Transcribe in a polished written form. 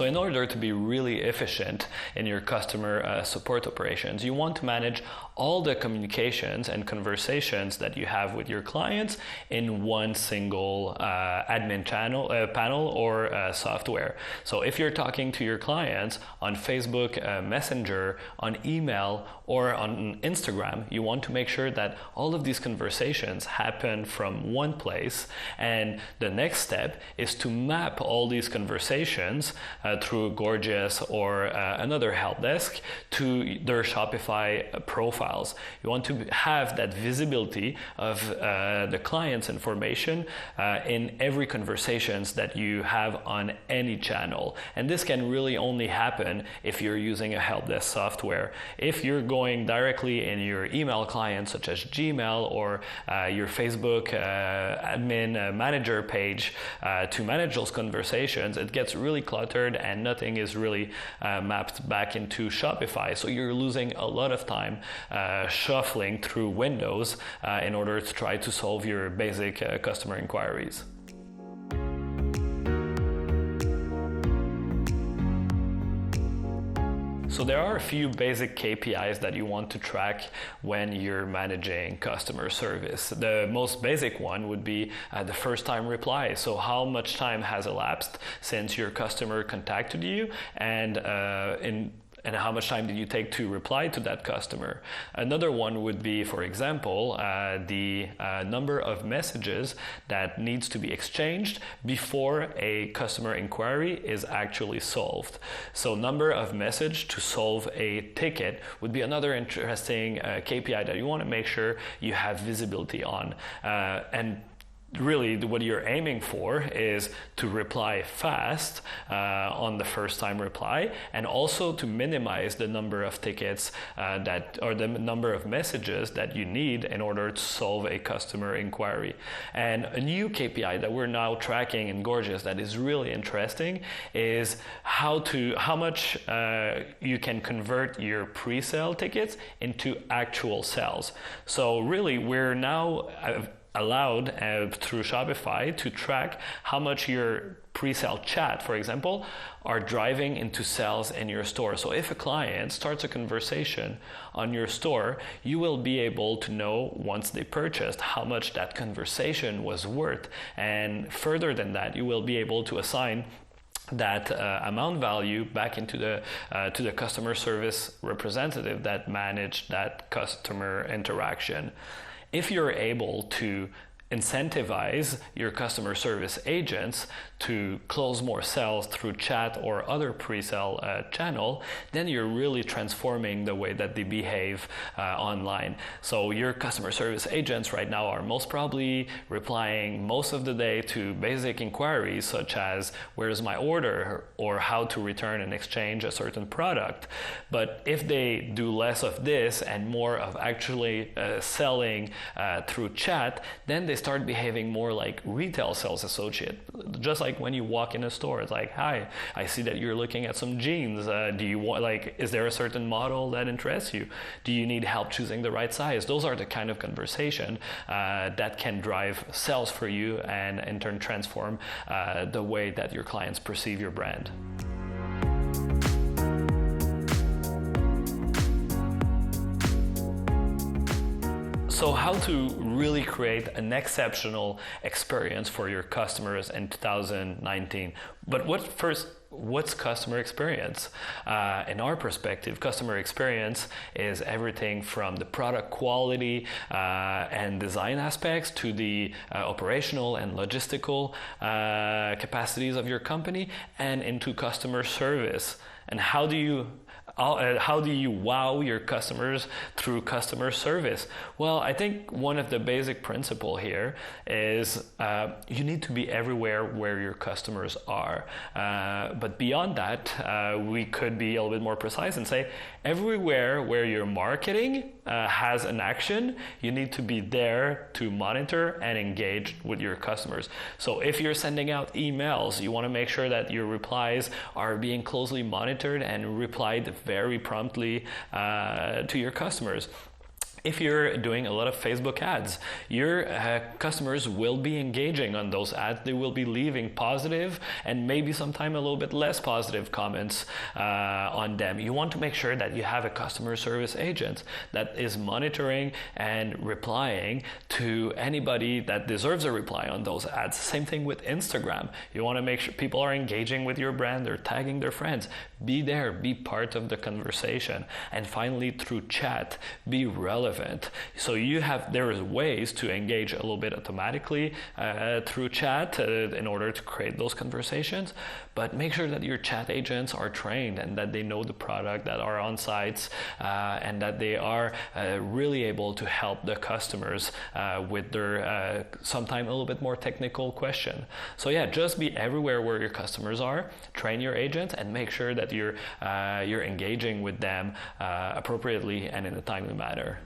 So in order to be really efficient in your customer support operations, you want to manage all the communications and conversations that you have with your clients in one single admin panel or software. So if you're talking to your clients on Facebook Messenger, on email, or on Instagram, you want to make sure that all of these conversations happen from one place. And the next step is to map all these conversations through Gorgias or another help desk to their Shopify profiles. You want to have that visibility of the client's information in every conversations that you have on any channel. And this can really only happen if you're using a help desk software. If you're going directly in your email client, such as Gmail or your Facebook admin manager page to manage those conversations, it gets really cluttered and nothing is really mapped back into Shopify. So you're losing a lot of time shuffling through windows in order to try to solve your basic customer inquiries. So there are a few basic KPIs that you want to track when you're managing customer service. The most basic one would be the first time reply. So how much time has elapsed since your customer contacted you, and how much time did you take to reply to that customer? Another one would be, for example, the number of messages that needs to be exchanged before a customer inquiry is actually solved. So number of message to solve a ticket would be another interesting KPI that you want to make sure you have visibility on. And really what you're aiming for is to reply fast on the first time reply, and also to minimize the number of tickets or the number of messages that you need in order to solve a customer inquiry. And a new KPI that we're now tracking in Gorgias that is really interesting is how much you can convert your pre-sale tickets into actual sales. So really we're now allowed through Shopify to track how much your pre-sale chat, for example, are driving into sales in your store. So if a client starts a conversation on your store, you will be able to know once they purchased how much that conversation was worth. And further than that, you will be able to assign that amount value back into to the customer service representative that managed that customer interaction. If you're able to incentivize your customer service agents to close more sales through chat or other pre-sale channel, then you're really transforming the way that they behave online. So your customer service agents right now are most probably replying most of the day to basic inquiries such as where's my order or how to return and exchange a certain product. But if they do less of this and more of actually selling through chat, then they start behaving more like retail sales associate. Just like when you walk in a store, it's like, hi, I see that you're looking at some jeans. Do you want, is there a certain model that interests you? Do you need help choosing the right size? Those are the kind of conversation that can drive sales for you and in turn transform the way that your clients perceive your brand. So how to really create an exceptional experience for your customers in 2019. But what's customer experience? In our perspective, customer experience is everything from the product quality and design aspects to the operational and logistical capacities of your company and into customer service. And how do you wow your customers through customer service? Well, I think one of the basic principle here is you need to be everywhere where your customers are. But beyond that, we could be a little bit more precise and say everywhere where your marketing has an action, you need to be there to monitor and engage with your customers. So if you're sending out emails, you want to make sure that your replies are being closely monitored and replied very promptly to your customers. If you're doing a lot of Facebook ads, your customers will be engaging on those ads. They will be leaving positive and maybe sometime a little bit less positive comments on them. You want to make sure that you have a customer service agent that is monitoring and replying to anybody that deserves a reply on those ads. Same thing with Instagram. You want to make sure people are engaging with your brand, they're tagging their friends. Be there, be part of the conversation. And finally, through chat, be relevant. So there is ways to engage a little bit automatically through chat in order to create those conversations, but make sure that your chat agents are trained and that they know the product, that are on sites, and that they are really able to help the customers with their sometimes a little bit more technical question. So yeah, just be everywhere where your customers are, train your agents, and make sure that you're engaging with them appropriately and in a timely manner.